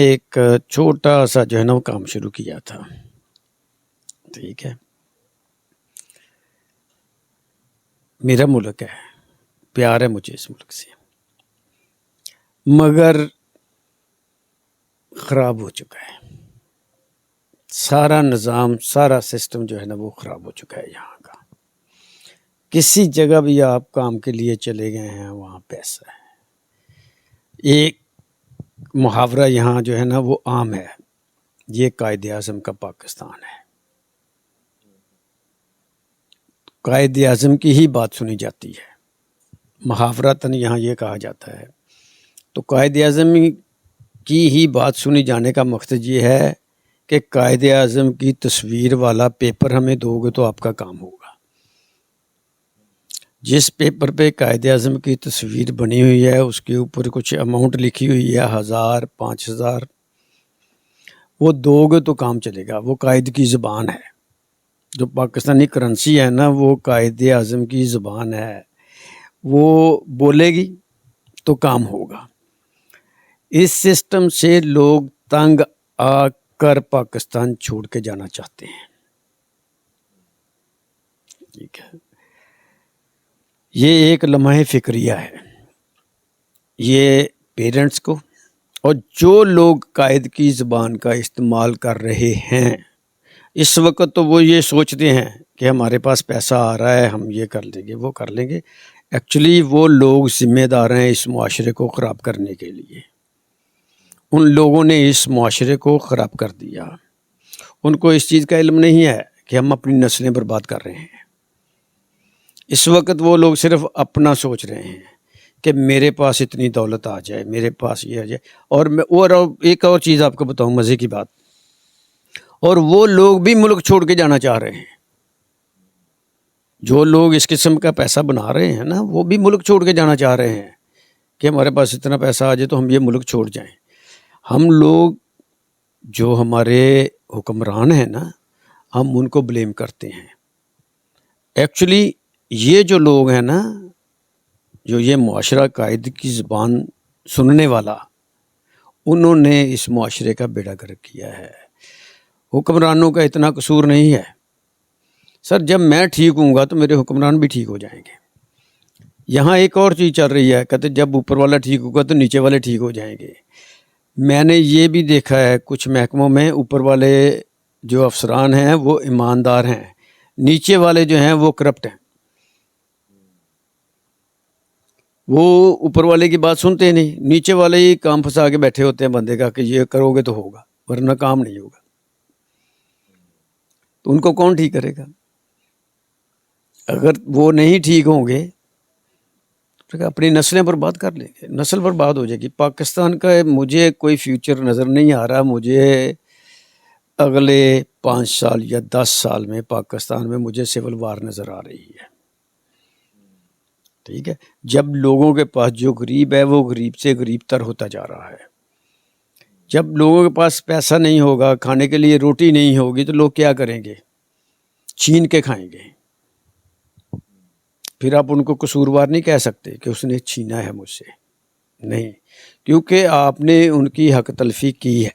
ایک چھوٹا سا جو ہے نا وہ کام شروع کیا تھا، ٹھیک ہے. میرا ملک ہے، پیار ہے مجھے اس ملک سے، مگر خراب ہو چکا ہے. سارا نظام، سارا سسٹم جو ہے نا وہ خراب ہو چکا ہے یہاں کا. کسی جگہ بھی آپ کام کے لیے چلے گئے ہیں وہاں پیسہ ہے. ایک محاورہ یہاں جو ہے نا وہ عام ہے، یہ قائد اعظم کا پاکستان ہے. قائد اعظم کی ہی بات سنی جاتی ہے، محاورتاً یہاں یہ کہا جاتا ہے. تو قائد اعظم کی ہی بات سنی جانے کا مقصد یہ ہے کہ قائد اعظم کی تصویر والا پیپر ہمیں دو گے تو آپ کا کام ہوگا. جس پیپر پہ قائد اعظم کی تصویر بنی ہوئی ہے اس کے اوپر کچھ اماؤنٹ لکھی ہوئی ہے، 1000 5000، وہ دو گے تو کام چلے گا. وہ قائد کی زبان ہے. جو پاکستانی کرنسی ہے نا وہ قائد اعظم کی زبان ہے، وہ بولے گی تو کام ہوگا. اس سسٹم سے لوگ تنگ آ کر پاکستان چھوڑ کے جانا چاہتے ہیں. ٹھیک ہے، یہ ایک لمحہ فکریہ ہے. یہ پیرنٹس کو اور جو لوگ قائد کی زبان کا استعمال کر رہے ہیں اس وقت تو وہ یہ سوچتے ہیں کہ ہمارے پاس پیسہ آ رہا ہے، ہم یہ کر لیں گے وہ کر لیں گے. ایکچولی وہ لوگ ذمہ دار ہیں اس معاشرے کو خراب کرنے کے لیے. ان لوگوں نے اس معاشرے کو خراب کر دیا. ان کو اس چیز کا علم نہیں ہے کہ ہم اپنی نسلیں برباد کر رہے ہیں. اس وقت وہ لوگ صرف اپنا سوچ رہے ہیں کہ میرے پاس اتنی دولت آ جائے، میرے پاس یہ آ جائے. اور میں اور ایک اور چیز آپ کو بتاؤں مزے کی بات، اور وہ لوگ بھی ملک چھوڑ کے جانا چاہ رہے ہیں. جو لوگ اس قسم کا پیسہ بنا رہے ہیں نا وہ بھی ملک چھوڑ کے جانا چاہ رہے ہیں کہ ہمارے پاس اتنا پیسہ آ جائے تو ہم یہ ملک چھوڑ جائیں. ہم لوگ جو ہمارے حکمران ہیں نا ہم ان کو بلیم کرتے ہیں. ایکچولی یہ جو لوگ ہیں نا، جو یہ معاشرہ قائد کی زبان سننے والا، انہوں نے اس معاشرے کا بیڑا گرک کیا ہے. حکمرانوں کا اتنا قصور نہیں ہے. سر جب میں ٹھیک ہوں گا تو میرے حکمران بھی ٹھیک ہو جائیں گے. یہاں ایک اور چیز چل رہی ہے، کہتے جب اوپر والا ٹھیک ہوگا تو نیچے والے ٹھیک ہو جائیں گے. میں نے یہ بھی دیکھا ہے کچھ محکموں میں اوپر والے جو افسران ہیں وہ ایماندار ہیں، نیچے والے جو ہیں وہ کرپٹ ہیں. وہ اوپر والے کی بات سنتے نہیں، نیچے والے ہی کام پھنسا کے بیٹھے ہوتے ہیں بندے کا کہ یہ کرو گے تو ہوگا ورنہ کام نہیں ہوگا. تو ان کو کون ٹھیک کرے گا؟ اگر وہ نہیں ٹھیک ہوں گے تو اپنی نسلیں برباد کر لیں گے، نسل برباد ہو جائے گی. پاکستان کا مجھے کوئی فیوچر نظر نہیں آ رہا. مجھے اگلے 5 سال یا 10 سال میں پاکستان میں مجھے سول وار نظر آ رہی ہے. ٹھیک ہے، جب لوگوں کے پاس جو غریب ہے وہ غریب سے غریب تر ہوتا جا رہا ہے. جب لوگوں کے پاس پیسہ نہیں ہوگا، کھانے کے لیے روٹی نہیں ہوگی تو لوگ کیا کریں گے؟ چھین کے کھائیں گے. پھر آپ ان کو قصوروار نہیں کہہ سکتے کہ اس نے چھینا ہے مجھ سے، نہیں، کیونکہ آپ نے ان کی حق تلفی کی ہے،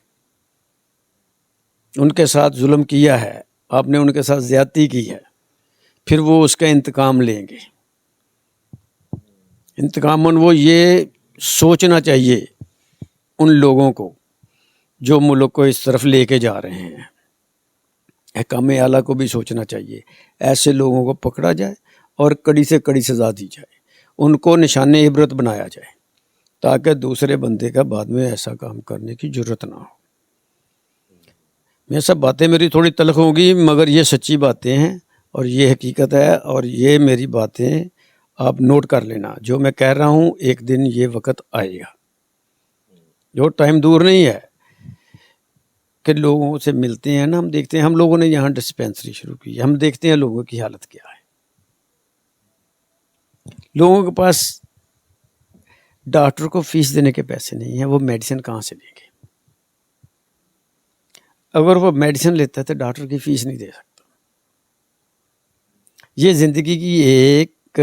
ان کے ساتھ ظلم کیا ہے، آپ نے ان کے ساتھ زیادتی کی ہے. پھر وہ اس کا انتقام لیں گے. انتقاماً وہ یہ سوچنا چاہیے ان لوگوں کو جو ملک کو اس طرف لے کے جا رہے ہیں. حکام اعلیٰ کو بھی سوچنا چاہیے ایسے لوگوں کو پکڑا جائے اور کڑی سے کڑی سزا دی جائے، ان کو نشان عبرت بنایا جائے تاکہ دوسرے بندے کا بعد میں ایسا کام کرنے کی جرت نہ ہو. یہ سب باتیں میری تھوڑی تلخ ہوگی مگر یہ سچی باتیں ہیں اور یہ حقیقت ہے. اور یہ میری باتیں آپ نوٹ کر لینا، جو میں کہہ رہا ہوں ایک دن یہ وقت آئے گا، جو ٹائم دور نہیں ہے کہ لوگوں سے ملتے ہیں نا، ہم دیکھتے ہیں، ہم لوگوں نے یہاں ڈسپینسری شروع کی، ہم دیکھتے ہیں لوگوں کی حالت کیا ہے. لوگوں کے پاس ڈاکٹر کو فیس دینے کے پیسے نہیں ہیں، وہ میڈیسن کہاں سے لیں گے؟ اگر وہ میڈیسن لیتا ہے تو ڈاکٹر کی فیس نہیں دے سکتا. یہ زندگی کی ایک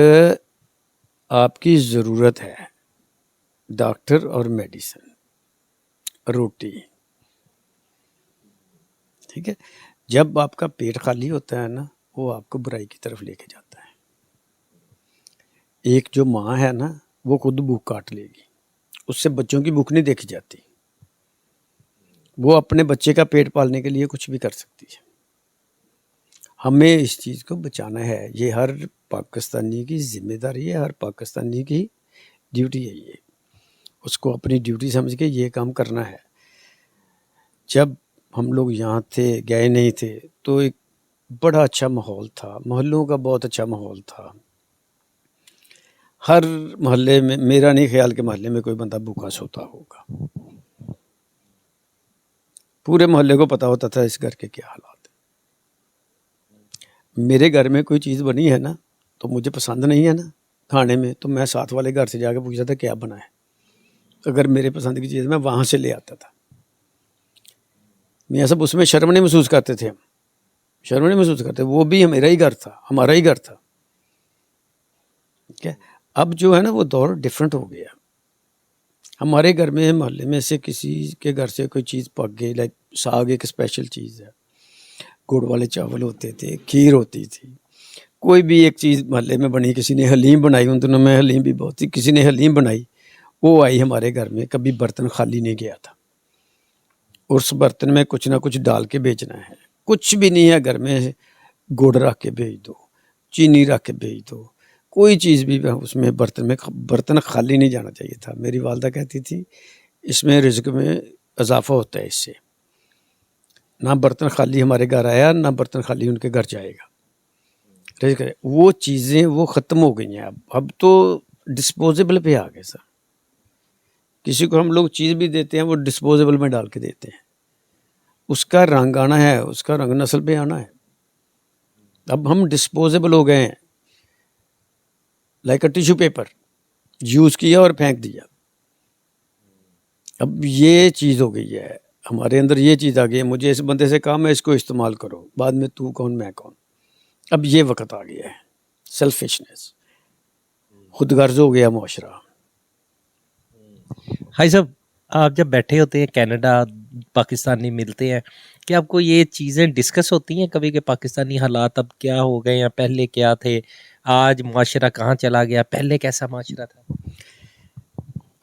آپ کی ضرورت ہے، ڈاکٹر اور میڈیسن. روٹی. ٹھیک ہے. جب آپ کا پیٹ خالی ہوتا ہے نا وہ آپ کو برائی کی طرف لے کے جاتا ہے. ایک جو ماں ہے نا وہ خود بھوک کاٹ لے گی, اس سے بچوں کی بھوک نہیں دیکھی جاتی. وہ اپنے بچے کا پیٹ پالنے کے لیے کچھ بھی کر سکتی ہے. ہمیں اس چیز کو بچانا ہے. یہ ہر پاکستانی کی ذمہ داری ہے, ہر پاکستانی کی ڈیوٹی ہے. یہ اس کو اپنی ڈیوٹی سمجھ کے یہ کام کرنا ہے. جب ہم لوگ یہاں تھے, گئے نہیں تھے, تو ایک بڑا اچھا ماحول تھا, محلوں کا بہت اچھا ماحول تھا. ہر محلے میں, میرا نہیں خیال کہ محلے میں کوئی بندہ بھوکا سوتا ہوگا. پورے محلے کو پتا ہوتا تھا اس گھر کے کیا حالات ہیں. میرے گھر میں کوئی چیز بنی ہے نا تو مجھے پسند نہیں ہے نا کھانے میں, تو میں ساتھ والے گھر سے جا کے پوچھتا تھا کیا بنا ہے. اگر میرے پسند کی چیز میں وہاں سے لے آتا تھا. میاں صاحب اس میں شرم نہیں محسوس کرتے تھے, ہم شرم نہیں محسوس کرتے. وہ بھی میرا ہی گھر تھا, ہمارا ہی گھر تھا. ٹھیک ہے. اب جو ہے نا وہ دور ڈفرینٹ ہو گیا. ہمارے گھر میں محلے میں سے کسی کے گھر سے کوئی چیز پک گئی, لائک ساگ ایک اسپیشل چیز ہے, گڑ والے چاول ہوتے تھے, کھیر ہوتی تھی, کوئی بھی ایک چیز محلے میں بنی. کسی نے حلیم بنائی, ان دنوں میں حلیم بھی بہت تھی, کسی نے حلیم بنائی, وہ آئی ہمارے گھر میں. کبھی برتن خالی نہیں گیا تھا. اس برتن میں کچھ نہ کچھ ڈال کے بیچنا ہے. کچھ بھی نہیں ہے گھر میں, گڑ رکھ کے بھیج دو, چینی رکھ کے بھیج دو, کوئی چیز بھی اس میں برتن خالی نہیں جانا چاہیے تھا. میری والدہ کہتی تھی اس میں رزق میں اضافہ ہوتا ہے اس سے. نہ برتن خالی ہمارے گھر آیا, نہ برتن خالی ان کے گھر جائے گا. وہ چیزیں وہ ختم ہو گئی ہیں. اب تو ڈسپوزیبل پہ آ گئے سر. کسی کو ہم لوگ چیز بھی دیتے ہیں وہ ڈسپوزیبل میں ڈال کے دیتے ہیں. اس کا رنگ آنا ہے, اس کا رنگ نسل پہ آنا ہے. اب ہم ڈسپوزیبل ہو گئے ہیں, like a tissue paper, use کیا اور پھینک دیا. اب یہ چیز ہو گئی ہے ہمارے اندر, یہ چیز آ گئی ہے. مجھے اس بندے سے کہا میں اس کو استعمال کرو, بعد میں تو کون میں کون. اب یہ وقت آ گیا ہے. سیلفشنس, خود غرض ہو گیا معاشرہ. ہائی صاحب, آپ جب بیٹھے ہوتے ہیں کینیڈا, پاکستانی ملتے ہیں, کہ آپ کو یہ چیزیں ڈسکس ہوتی ہیں کبھی کہ پاکستانی حالات اب کیا ہو گئے ہیں, پہلے کیا تھے, آج معاشرہ کہاں چلا گیا, پہلے کیسا معاشرہ تھا؟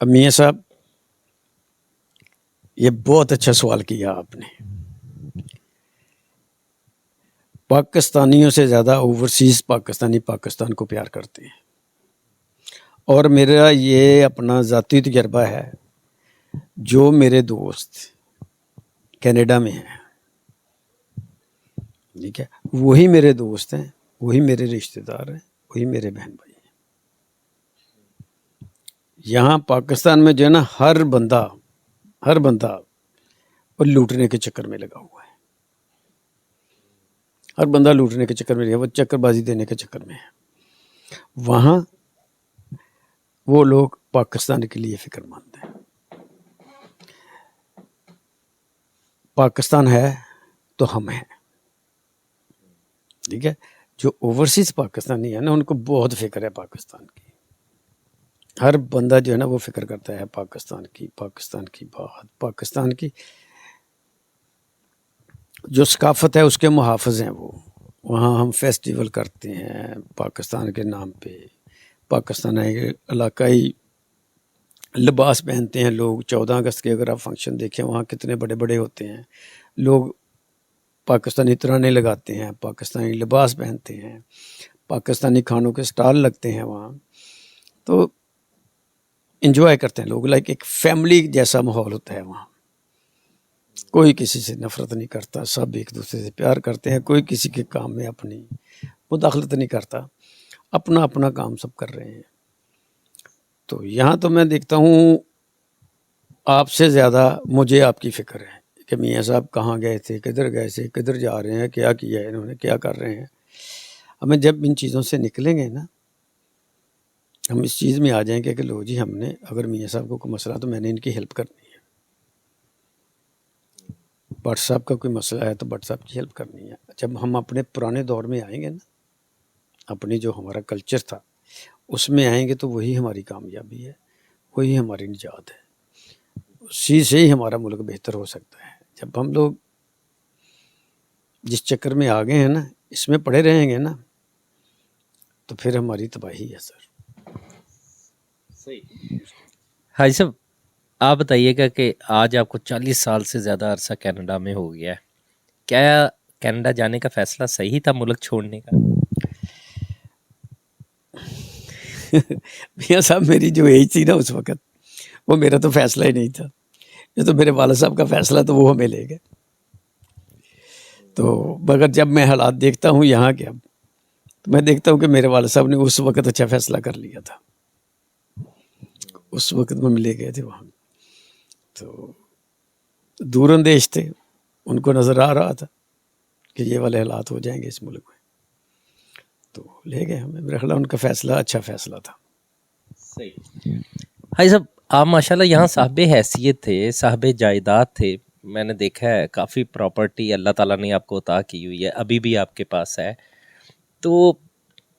اب میاں صاحب یہ بہت اچھا سوال کیا آپ نے. پاکستانیوں سے زیادہ اوورسیز پاکستانی پاکستان کو پیار کرتے ہیں. اور میرا یہ اپنا ذاتی تجربہ ہے. جو میرے دوست کینیڈا میں ہیں, ٹھیک ہے, وہی میرے دوست ہیں, وہی میرے رشتہ دار ہیں, وہی میرے بہن بھائی ہیں. یہاں پاکستان میں جو ہے نا ہر بندہ وہ لوٹنے کے چکر میں لگا ہوا ہے. ہر بندہ لوٹنے کے چکر میں لگا, وہ چکر بازی دینے کے چکر میں ہے. وہاں وہ لوگ پاکستان کے لیے فکر مند ہیں. پاکستان ہے تو ہم ہیں. ٹھیک ہے. جو اوورسیز پاکستانی ہے نا ان کو بہت فکر ہے پاکستان کی. ہر بندہ جو ہے نا وہ فکر کرتا ہے پاکستان کی بات, پاکستان کی جو ثقافت ہے اس کے محافظ ہیں وہ. وہاں ہم فیسٹیول کرتے ہیں پاکستان کے نام پہ. پاکستان علاقائی لباس پہنتے ہیں لوگ. 14 اگست کے اگر آپ فنکشن دیکھیں وہاں کتنے بڑے بڑے ہوتے ہیں. لوگ پاکستانی ترانے لگاتے ہیں, پاکستانی لباس پہنتے ہیں, پاکستانی کھانوں کے سٹال لگتے ہیں وہاں. تو انجوائے کرتے ہیں لوگ, لائک ایک فیملی جیسا ماحول ہوتا ہے وہاں. کوئی کسی سے نفرت نہیں کرتا, سب ایک دوسرے سے پیار کرتے ہیں. کوئی کسی کے کام میں اپنی مداخلت نہیں کرتا, اپنا اپنا کام سب کر رہے ہیں. تو یہاں تو میں دیکھتا ہوں آپ سے زیادہ مجھے آپ کی فکر ہے کہ میاں صاحب کہاں گئے تھے, کدھر گئے تھے, کدھر جا رہے ہیں, کیا کیا ہے انہوں نے, کیا کر رہے ہیں. ہمیں جب ان چیزوں سے نکلیں گے نا, ہم اس چیز میں آ جائیں گے کہ لو جی ہم نے اگر میاں صاحب کو کوئی مسئلہ تو میں نے ان کی ہیلپ کرنی ہے. بٹ صاحب کا کوئی مسئلہ ہے تو بٹ صاحب کی ہیلپ کرنی ہے. جب ہم اپنے پرانے دور میں آئیں گے نا, اپنی جو ہمارا کلچر تھا اس میں آئیں گے, تو وہی ہماری کامیابی ہے, وہی ہماری نجات ہے. اسی سے ہی ہمارا ملک بہتر ہو سکتا ہے. جب ہم لوگ جس چکر میں آ گئے ہیں نا، اس میں پڑے رہیں گے نا، تو پھر ہماری تباہی ہے سر. حاجی صاحب آپ بتائیے گا کہ آج آپ کو 40 سال سے زیادہ عرصہ کینیڈا میں ہو گیا ہے، کیا کینیڈا جانے کا فیصلہ صحیح تھا ملک چھوڑنے کا؟ میاں صاحب میری جو ایج تھی نا اس وقت، وہ میرا تو فیصلہ ہی نہیں تھا. یہ تو میرے والد صاحب کا فیصلہ تو وہ ہمیں لے گئے. تو مگر جب میں حالات دیکھتا ہوں یہاں کے اب، تو میں دیکھتا ہوں کہ میرے والد صاحب نے اس وقت اچھا فیصلہ کر لیا تھا. اس وقت وہ لے گئے تھے وہاں. تو دور اندیش تھے، ان کو نظر آ رہا تھا کہ یہ والے حالات ہو جائیں گے اس ملک میں، تو لے گئے ہمیں. میرا خیال ہے ان کا فیصلہ اچھا فیصلہ تھا. حاجی صاحب آپ ماشاءاللہ یہاں صاحب حیثیت تھے، صاحب جائیداد تھے، میں نے دیکھا ہے کافی پراپرٹی اللہ تعالیٰ نے آپ کو عطا کی ہوئی ہے، ابھی بھی آپ کے پاس ہے. تو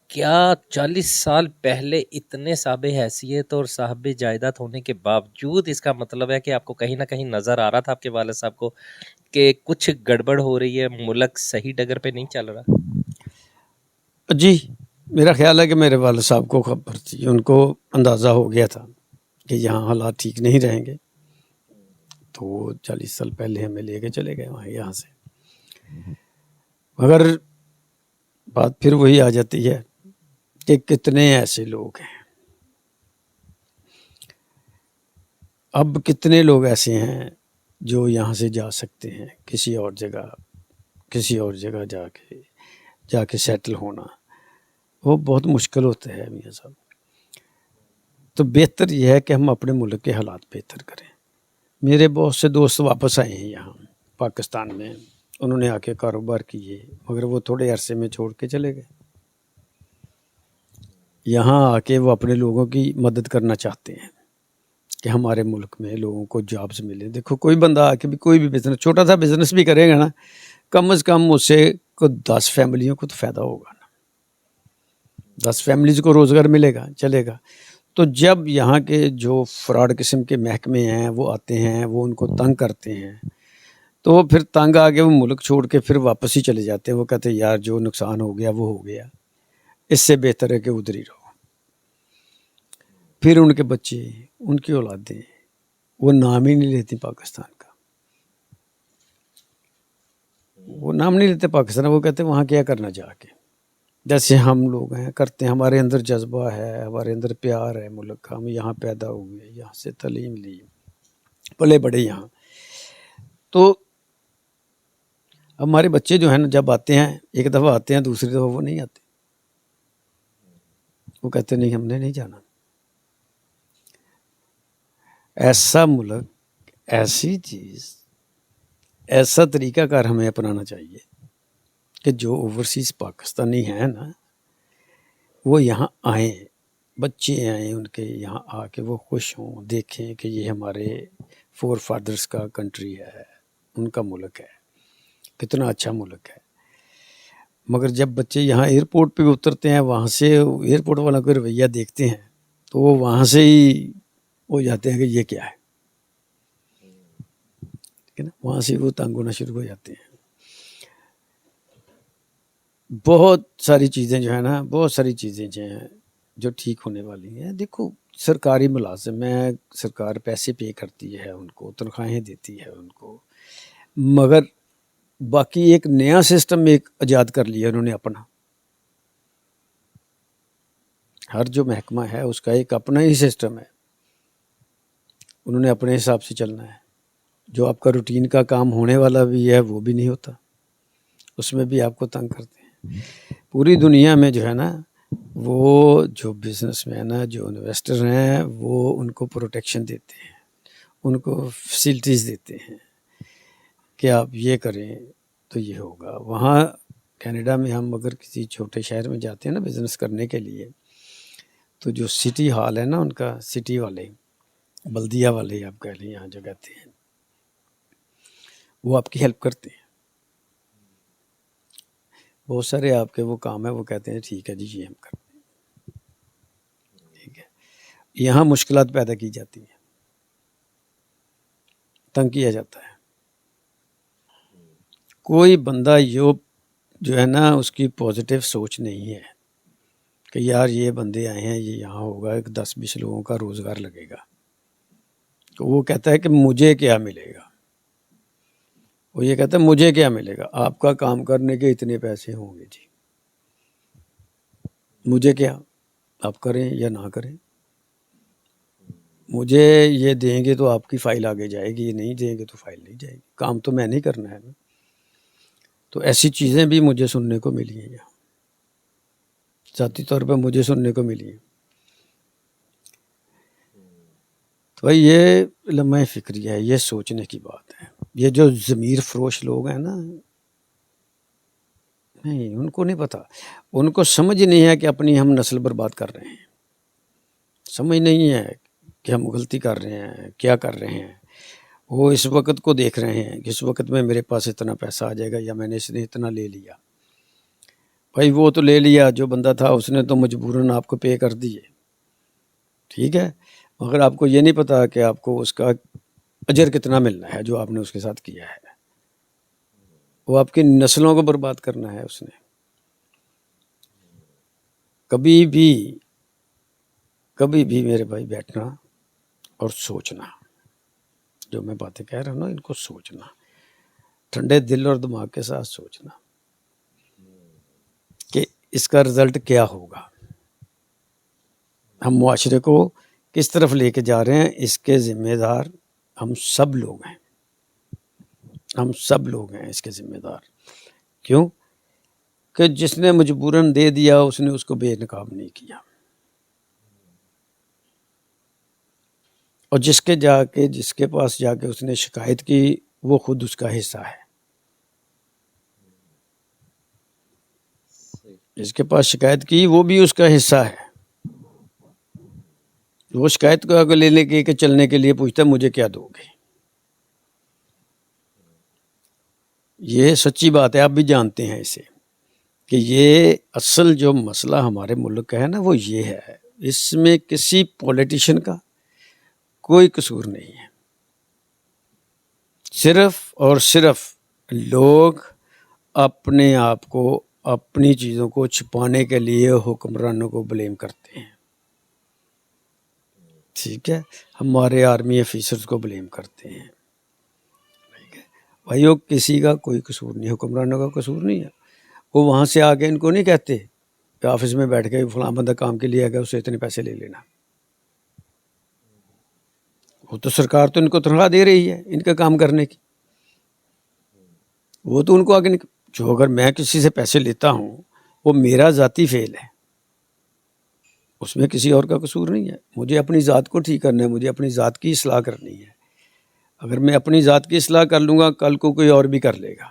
کیا 40 سال پہلے اتنے صاحب حیثیت اور صاحب جائیداد ہونے کے باوجود اس کا مطلب ہے کہ آپ کو کہیں نہ کہیں نظر آ رہا تھا آپ کے والد صاحب کو کہ کچھ گڑبڑ ہو رہی ہے، ملک صحیح ڈگر پہ نہیں چل رہا؟ جی میرا خیال ہے کہ میرے والد صاحب کو خبر تھی، ان کو اندازہ ہو گیا تھا کہ یہاں حالات ٹھیک نہیں رہیں گے. تو وہ 40 سال پہلے ہمیں لے کے چلے گئے وہاں یہاں سے. مگر بات پھر وہی آ جاتی ہے کہ کتنے ایسے لوگ ہیں، اب کتنے لوگ ایسے ہیں جو یہاں سے جا سکتے ہیں کسی اور جگہ جا کے سیٹل ہونا وہ بہت مشکل ہوتا ہے میاں صاحب. تو بہتر یہ ہے کہ ہم اپنے ملک کے حالات بہتر کریں. میرے بہت سے دوست واپس آئے ہیں یہاں پاکستان میں، انہوں نے آ کے کاروبار کیے، مگر وہ تھوڑے عرصے میں چھوڑ کے چلے گئے. یہاں آ کے وہ اپنے لوگوں کی مدد کرنا چاہتے ہیں کہ ہمارے ملک میں لوگوں کو جابز ملے. دیکھو کوئی بندہ آ کے بھی کوئی بھی بزنس، چھوٹا سا بزنس بھی کرے گا نا، کم از کم اس سے کو 10 فیملیوں کو تو فائدہ ہوگا نا، 10 فیملیز کو روزگار ملے گا، چلے گا. تو جب یہاں کے جو فراڈ قسم کے محکمے ہیں وہ آتے ہیں، وہ ان کو تنگ کرتے ہیں، تو وہ پھر تنگ آ کے وہ ملک چھوڑ کے پھر واپس ہی چلے جاتے ہیں. وہ کہتے ہیں یار جو نقصان ہو گیا وہ ہو گیا، اس سے بہتر ہے کہ ادھر ہی رہو. پھر ان کے بچے، ان کی اولادیں وہ نام ہی نہیں لیتی پاکستان کا، وہ نام نہیں لیتے پاکستان. وہ کہتے ہیں وہاں کیا کرنا جا کے. جیسے ہم لوگ ہیں کرتے ہیں، ہمارے اندر جذبہ ہے، ہمارے اندر پیار ہے ملک کا، ہم یہاں پیدا ہوئے، یہاں سے تعلیم لی، پلے بڑے یہاں. تو ہمارے بچے جو ہیں نا جب آتے ہیں، ایک دفعہ آتے ہیں، دوسری دفعہ وہ نہیں آتے. وہ کہتے نہیں ہم نے نہیں جانا. ایسا ملک، ایسی چیز، ایسا طریقہ کار ہمیں اپنانا چاہیے کہ جو اوورسیز پاکستانی ہیں نا وہ یہاں آئیں، بچے آئیں ان کے یہاں آ کے وہ خوش ہوں، دیکھیں کہ یہ ہمارے فور فادرز کا کنٹری ہے، ان کا ملک ہے، کتنا اچھا ملک ہے. مگر جب بچے یہاں ایئرپورٹ پہ اترتے ہیں، وہاں سے ایئرپورٹ والا کوئی رویہ دیکھتے ہیں تو وہ وہاں سے ہی ہو جاتے ہیں کہ یہ کیا ہے نا، وہاں سے وہ تنگ ہونا شروع ہو جاتے ہیں. بہت ساری چیزیں جو ہے نا، بہت ساری چیزیں جو ہیں جو ٹھیک ہونے والی ہیں. دیکھو سرکاری ملازم ہیں، سرکار پیسے پے کرتی ہے ان کو، تنخواہیں دیتی ہے ان کو، مگر باقی ایک نیا سسٹم ایک ایجاد کر لیا انہوں نے اپنا. ہر جو محکمہ ہے اس کا ایک اپنا ہی سسٹم ہے، انہوں نے اپنے حساب سے چلنا ہے. جو آپ کا روٹین کا کام ہونے والا بھی ہے وہ بھی نہیں ہوتا، اس میں بھی آپ کو تنگ کرتے ہیں. پوری دنیا میں جو ہے نا وہ جو بزنس مین ہیں، جو انویسٹر ہیں، وہ ان کو پروٹیکشن دیتے ہیں، ان کو فیسلٹیز دیتے ہیں کہ آپ یہ کریں تو یہ ہوگا. وہاں کینیڈا میں ہم اگر کسی چھوٹے شہر میں جاتے ہیں نا بزنس کرنے کے لیے، تو جو سٹی ہال ہے نا ان کا، سٹی والے، بلدیہ والے آپ کہہ لیں یہاں جو کہتے ہیں، وہ آپ کی ہیلپ کرتے ہیں. بہت سارے آپ کے وہ کام ہے، وہ کہتے ہیں ٹھیک ہے جی یہ ہم کرتے ہیں. ٹھیک ہے، یہاں مشکلات پیدا کی جاتی ہیں. تنگ کیا جاتا ہے. کوئی بندہ جو ہے نا اس کی پازیٹیو سوچ نہیں ہے کہ یار یہ بندے آئے ہیں، یہ یہاں ہوگا 10-20 لوگوں کا روزگار لگے گا. تو وہ کہتا ہے کہ مجھے کیا ملے گا. وہ یہ کہتا ہے مجھے کیا ملے گا، آپ کا کام کرنے کے اتنے پیسے ہوں گے جی، مجھے کیا، آپ کریں یا نہ کریں، مجھے یہ دیں گے تو آپ کی فائل آگے جائے گی، یہ نہیں دیں گے تو فائل نہیں جائے گی، کام تو میں نہیں کرنا ہے نا. تو ایسی چیزیں بھی مجھے سننے کو ملی ہیں یہاں، ذاتی طور پہ مجھے سننے کو ملی ہیں. تو بھائی یہ لمحہ فکری ہے، یہ سوچنے کی بات ہے. یہ جو ضمیر فروش لوگ ہیں نا، نہیں، ان کو نہیں پتا، ان کو سمجھ نہیں ہے کہ اپنی ہم نسل برباد کر رہے ہیں، سمجھ نہیں ہے کہ ہم غلطی کر رہے ہیں، کیا کر رہے ہیں. وہ اس وقت کو دیکھ رہے ہیں کہ اس وقت میں میرے پاس اتنا پیسہ آ جائے گا یا میں نے اس نے اتنا لے لیا. بھائی وہ تو لے لیا، جو بندہ تھا اس نے تو مجبوراً آپ کو پے کر دیے، ٹھیک ہے، مگر آپ کو یہ نہیں پتا کہ آپ کو اس کا اجر کتنا ملنا ہے جو آپ نے اس کے ساتھ کیا ہے. وہ آپ کی نسلوں کو برباد کرنا ہے اس نے. کبھی بھی میرے بھائی بیٹھنا اور سوچنا، جو میں باتیں کہہ رہا ہوں نا ان کو سوچنا، ٹھنڈے دل اور دماغ کے ساتھ سوچنا کہ اس کا رزلٹ کیا ہوگا، ہم معاشرے کو کس طرف لے کے جا رہے ہیں، اس کے ذمہ دار ہم سب لوگ ہیں، ہم سب لوگ ہیں اس کے ذمہ دار. کیوں کہ جس نے مجبوراً دے دیا اس نے اس کو بے نقاب نہیں کیا، اور جس کے پاس جا کے اس نے شکایت کی وہ خود اس کا حصہ ہے. جس کے پاس شکایت کی وہ بھی اس کا حصہ ہے. وہ شکایت کو آگے لے کے چلنے کے لیے پوچھتا ہے مجھے کیا دو گے. یہ سچی بات ہے، آپ بھی جانتے ہیں اسے، کہ یہ اصل جو مسئلہ ہمارے ملک کا ہے نا وہ یہ ہے، اس میں کسی پولیٹیشین کا کوئی قصور نہیں ہے. صرف اور صرف لوگ اپنے آپ کو، اپنی چیزوں کو چھپانے کے لیے حکمرانوں کو بلیم کرتے ہیں، ٹھیک ہے، ہمارے آرمی آفیسرز کو بلیم کرتے ہیں. بھائیو کسی کا کوئی قصور نہیں، حکمرانوں کا قصور نہیں ہے. وہ وہاں سے آگے ان کو نہیں کہتے کہ آفس میں بیٹھ کے فلاں بندہ کام کے لیے آ گیا اس سے اتنے پیسے لے لینا. وہ تو سرکار تو ان کو تنخواہ دے رہی ہے ان کا کام کرنے کی، وہ تو ان کو آگے جو اگر میں کسی سے پیسے لیتا ہوں وہ میرا ذاتی فعل ہے، اس میں کسی اور کا قصور نہیں ہے. مجھے اپنی ذات کو ٹھیک کرنا ہے، مجھے اپنی ذات کی اصلاح کرنی ہے. اگر میں اپنی ذات کی اصلاح کر لوں گا کل کو کوئی اور بھی کر لے گا،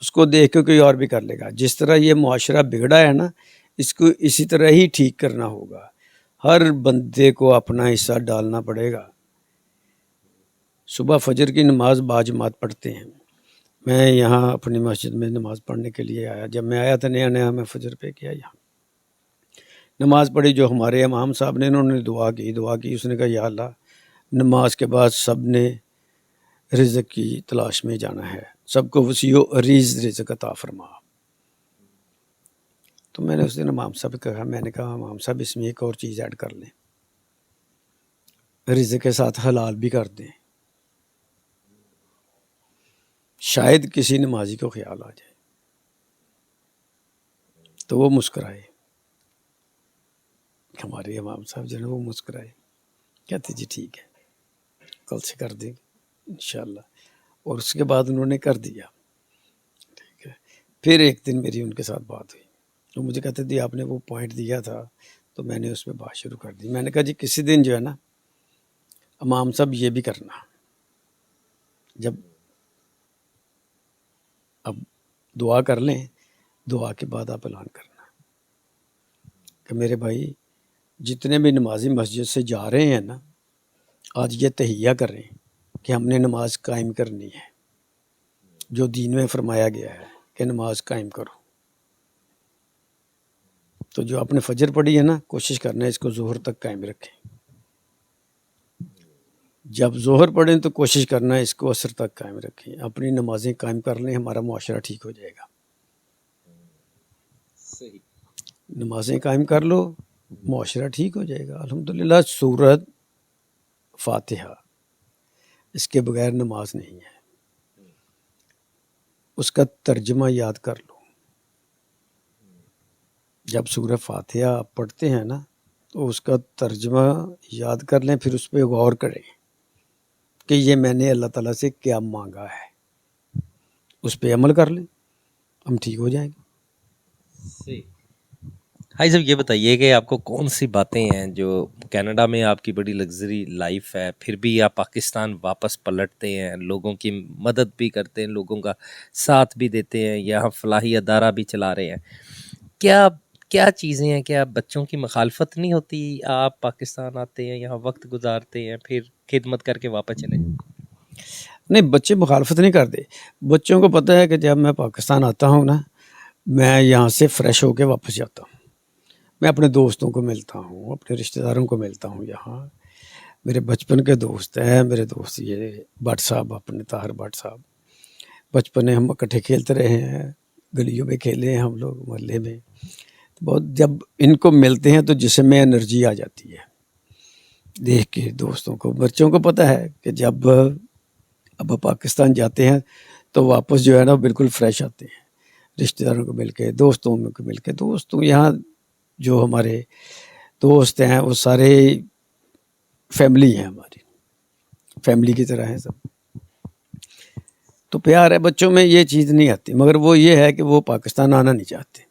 اس کو دیکھ کے کوئی اور بھی کر لے گا. جس طرح یہ معاشرہ بگڑا ہے نا اس کو اسی طرح ہی ٹھیک کرنا ہوگا. ہر بندے کو اپنا حصہ ڈالنا پڑے گا. صبح فجر کی نماز باجماعت پڑھتے ہیں. میں یہاں اپنی مسجد میں نماز پڑھنے کے لیے آیا، جب میں آیا تھا نیا نیا میں فجر پہ کیا یہاں نماز پڑھی. جو ہمارے امام صاحب نے انہوں نے دعا کی، اس نے کہا یا اللہ نماز کے بعد سب نے رزق کی تلاش میں جانا ہے، سب کو وسیع و عریض رزق عطا فرما. تو میں نے اس دن امام صاحب کہا، میں نے کہا امام صاحب اس میں ایک اور چیز ایڈ کر لیں، رزق کے ساتھ حلال بھی کر دیں، شاید کسی نمازی کو خیال آ جائے. تو وہ مسکرائے، ہمارے امام صاحب جو ہے وہ مسکرائے، کہتے جی ٹھیک ہے کل سے کر دیں گے انشاءاللہ. اور اس کے بعد انہوں نے کر دیا، ٹھیک ہے. پھر ایک دن میری ان کے ساتھ بات ہوئی، تو مجھے کہتے تھے آپ نے وہ پوائنٹ دیا تھا تو میں نے اس پہ بات شروع کر دی. میں نے کہا جی کسی دن جو ہے نا امام صاحب یہ بھی کرنا، جب اب دعا کر لیں، دعا کے بعد آپ اعلان کرنا کہ میرے بھائی جتنے بھی نمازی مسجد سے جا رہے ہیں نا آج یہ تہیہ کریں کہ ہم نے نماز قائم کرنی ہے، جو دین میں فرمایا گیا ہے کہ نماز قائم کرو. تو جو آپ نے فجر پڑھی ہے نا کوشش کرنا ہے اس کو ظہر تک قائم رکھیں. جب ظہر پڑھیں تو کوشش کرنا ہے اس کو عصر تک قائم رکھیں، اپنی نمازیں قائم کر لیں، ہمارا معاشرہ ٹھیک ہو جائے گا. صحیح. نمازیں قائم کر لو، معاشرہ ٹھیک ہو جائے گا. الحمدللہ سورت فاتحہ اس کے بغیر نماز نہیں ہے. اس کا ترجمہ یاد کر لو. جب سورہ فاتحہ آپ پڑھتے ہیں نا تو اس کا ترجمہ یاد کر لیں، پھر اس پہ غور کریں کہ یہ میں نے اللہ تعالیٰ سے کیا مانگا ہے، اس پہ عمل کر لیں، ہم ٹھیک ہو جائیں گے. صحیح. بھائی صاحب یہ بتائیے کہ آپ کو کون سی باتیں ہیں جو کینیڈا میں آپ کی بڑی لگژری لائف ہے، پھر بھی آپ پاکستان واپس پلٹتے ہیں، لوگوں کی مدد بھی کرتے ہیں، لوگوں کا ساتھ بھی دیتے ہیں، یہاں فلاحی ادارہ بھی چلا رہے ہیں، کیا کیا چیزیں ہیں؟ کیا بچوں کی مخالفت نہیں ہوتی؟ آپ پاکستان آتے ہیں، یہاں وقت گزارتے ہیں، پھر خدمت کر کے واپس چلے جائیں. نہیں، بچے مخالفت نہیں کرتے. بچوں کو پتہ ہے کہ جب میں پاکستان آتا ہوں نا، میں یہاں سے فریش ہو کے واپس جاتا ہوں. میں اپنے دوستوں کو ملتا ہوں، اپنے رشتہ داروں کو ملتا ہوں. یہاں میرے بچپن کے دوست ہیں، میرے دوست یہ بٹ صاحب، اپنے طاہر بٹ صاحب، بچپن میں ہم اکٹھے کھیلتے رہے ہیں، گلیوں میں کھیلے ہیں ہم لوگ، محلے میں. بہت جب ان کو ملتے ہیں تو جسم میں انرجی آ جاتی ہے دیکھ کے دوستوں کو. بچوں کو پتہ ہے کہ جب اب پاکستان جاتے ہیں تو واپس جو ہے نا بالکل فریش آتے ہیں، رشتہ داروں کو مل کے، دوستوں کو مل کے. دوستوں یہاں جو ہمارے دوست ہیں وہ سارے فیملی ہیں، ہماری فیملی کی طرح ہیں سب. تو پیار ہے بچوں میں، یہ چیز نہیں آتی. مگر وہ یہ ہے کہ وہ پاکستان آنا نہیں چاہتے،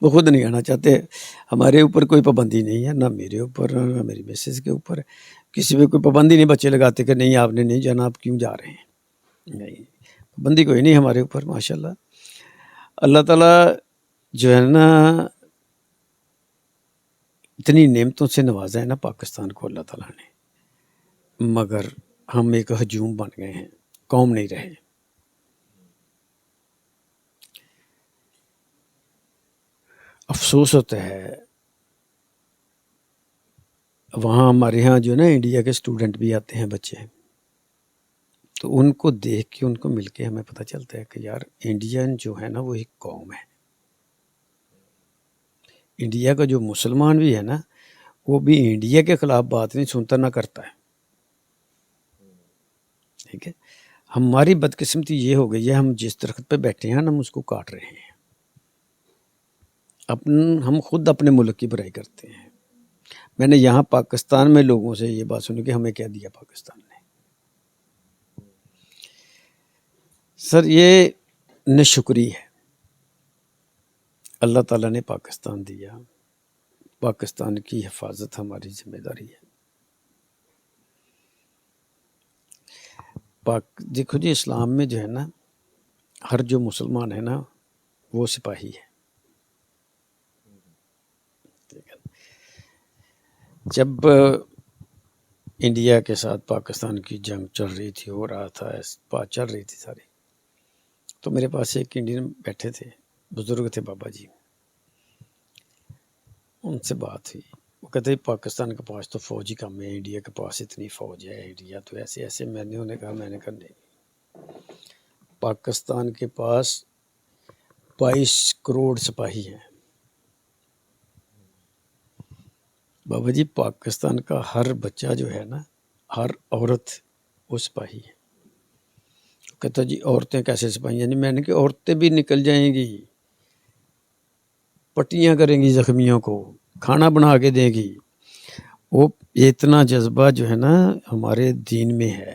وہ خود نہیں آنا چاہتے. ہمارے اوپر کوئی پابندی نہیں ہے، نہ میرے اوپر نہ میری مسز کے اوپر. کسی پہ کوئی پابندی نہیں بچے لگاتے کہ نہیں آپ نے نہیں جانا، آپ کیوں جا رہے ہیں. نہیں، پابندی کوئی نہیں ہمارے اوپر. ماشاءاللہ اللہ تعالیٰ جو ہے نا اتنی نعمتوں سے نوازا ہے نا پاکستان کو اللہ تعالیٰ نے، مگر ہم ایک ہجوم بن گئے ہیں، قوم نہیں رہے. افسوس ہوتا ہے. وہاں ہمارے ہاں جو نا انڈیا کے اسٹوڈنٹ بھی آتے ہیں بچے، تو ان کو دیکھ کے، ان کو مل کے ہمیں پتہ چلتا ہے کہ یار انڈین جو ہے نا وہ ایک قوم ہے. انڈیا کا جو مسلمان بھی ہے نا وہ بھی انڈیا کے خلاف بات نہیں سنتا، نہ کرتا ہے. ٹھیک ہے، ہماری بدقسمتی یہ ہو گئی ہے، ہم جس درخت پہ بیٹھے ہیں ہم اس کو کاٹ رہے ہیں. ہم خود اپنے ملک کی برائی کرتے ہیں. میں نے یہاں پاکستان میں لوگوں سے یہ بات سنی کہ ہمیں کیا دیا پاکستان نے. سر یہ ناشکری ہے. اللہ تعالیٰ نے پاکستان دیا، پاکستان کی حفاظت ہماری ذمہ داری ہے. دیکھو جی، اسلام میں جو ہے نا ہر جو مسلمان ہے نا وہ سپاہی ہے. جب انڈیا کے ساتھ پاکستان کی جنگ چل رہی تھی، ہو رہا تھا، بات چل رہی تھی ساری، تو میرے پاس ایک انڈین بیٹھے تھے، بزرگ تھے بابا جی. ان سے بات ہوئی، وہ کہتے ہیں پاکستان کے پاس تو فوج ہی کم ہے، انڈیا کے پاس اتنی فوج ہے، انڈیا تو ایسے ایسے. میں نے انہیں کہا، میں نے کہا نہیں، پاکستان کے پاس 22 کروڑ سپاہی ہیں. بابا جی پاکستان کا ہر بچہ جو ہے نا، ہر عورت وہ سپاہی ہے. کہتا جی عورتیں کیسے سپاہی؟ یعنی میں نے کہ عورتیں بھی نکل جائیں گی، پٹیاں کریں گی زخمیوں کو، کھانا بنا کے دیں گی. وہ اتنا جذبہ جو ہے نا ہمارے دین میں ہے.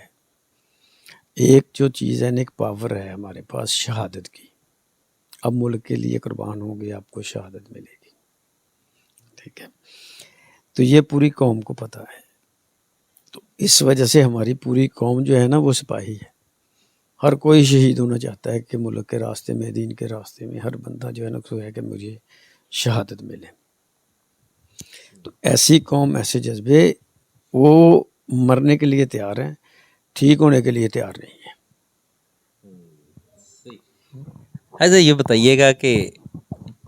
ایک جو چیز ہے نا، ایک پاور ہے ہمارے پاس شہادت کی. اب ملک کے لیے قربان ہوں گے، آپ کو شہادت ملے گی. ٹھیک ہے، تو یہ پوری قوم کو پتہ ہے. تو اس وجہ سے ہماری پوری قوم جو ہے نا وہ سپاہی ہے. ہر کوئی شہید ہونا چاہتا ہے کہ ملک کے راستے میں، دین کے راستے میں ہر بندہ جو ہے نا سو ہے کہ مجھے شہادت ملے. تو ایسی قوم، ایسے جذبے، وہ مرنے کے لیے تیار ہیں، ٹھیک ہونے کے لیے تیار نہیں ہے. ایسا یہ بتائیے گا کہ